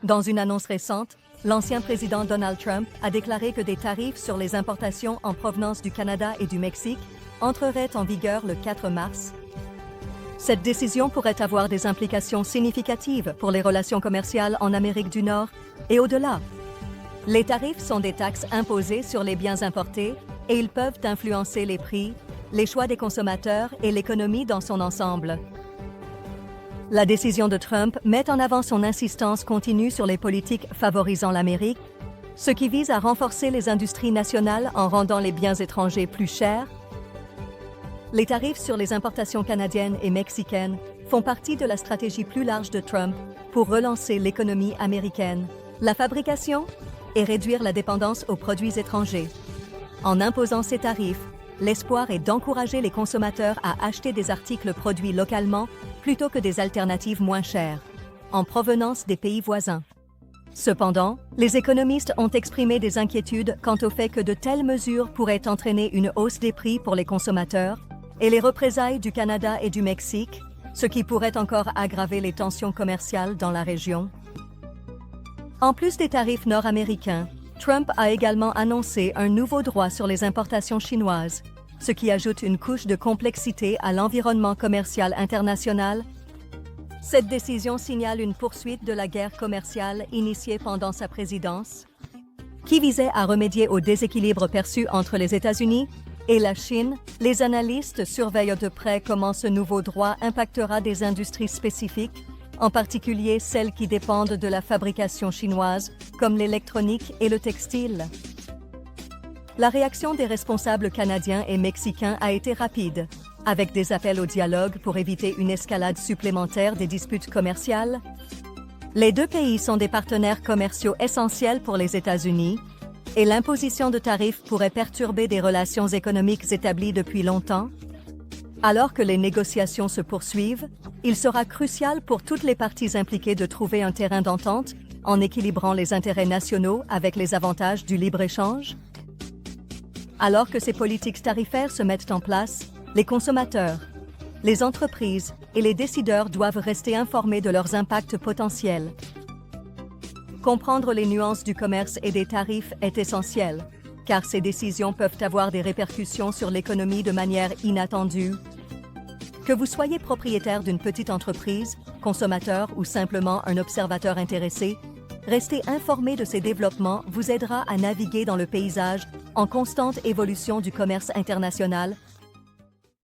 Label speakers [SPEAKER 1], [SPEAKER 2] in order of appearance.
[SPEAKER 1] Dans une annonce récente, l'ancien président Donald Trump a déclaré que des tarifs sur les importations en provenance du Canada et du Mexique entreraient en vigueur le 4 mars. Cette décision pourrait avoir des implications significatives pour les relations commerciales en Amérique du Nord et au-delà. Les tarifs sont des taxes imposées sur les biens importés et ils peuvent influencer les prix, les choix des consommateurs et l'économie dans son ensemble. La décision de Trump met en avant son insistance continue sur les politiques favorisant l'Amérique, ce qui vise à renforcer les industries nationales en rendant les biens étrangers plus chers. Les tarifs sur les importations canadiennes et mexicaines font partie de la stratégie plus large de Trump pour relancer l'économie américaine, la fabrication et réduire la dépendance aux produits étrangers. En imposant ces tarifs, l'espoir est d'encourager les consommateurs à acheter des articles produits localement plutôt que des alternatives moins chères, en provenance des pays voisins. Cependant, les économistes ont exprimé des inquiétudes quant au fait que de telles mesures pourraient entraîner une hausse des prix pour les consommateurs et les représailles du Canada et du Mexique, ce qui pourrait encore aggraver les tensions commerciales dans la région. En plus des tarifs nord-américains, Trump a également annoncé un nouveau droit sur les importations chinoises, ce qui ajoute une couche de complexité à l'environnement commercial international. Cette décision signale une poursuite de la guerre commerciale initiée pendant sa présidence, qui visait à remédier au déséquilibre perçu entre les États-Unis et la Chine. Les analystes surveillent de près comment ce nouveau droit impactera des industries spécifiques, en particulier celles qui dépendent de la fabrication chinoise, comme l'électronique et le textile. La réaction des responsables canadiens et mexicains a été rapide, avec des appels au dialogue pour éviter une escalade supplémentaire des disputes commerciales. Les deux pays sont des partenaires commerciaux essentiels pour les États-Unis, et l'imposition de tarifs pourrait perturber des relations économiques établies depuis longtemps. Alors que les négociations se poursuivent, il sera crucial pour toutes les parties impliquées de trouver un terrain d'entente en équilibrant les intérêts nationaux avec les avantages du libre-échange. Alors que ces politiques tarifaires se mettent en place, les consommateurs, les entreprises et les décideurs doivent rester informés de leurs impacts potentiels. Comprendre les nuances du commerce et des tarifs est essentiel, car ces décisions peuvent avoir des répercussions sur l'économie de manière inattendue. Que vous soyez propriétaire d'une petite entreprise, consommateur ou simplement un observateur intéressé, rester informé de ces développements vous aidera à naviguer dans le paysage en constante évolution du commerce international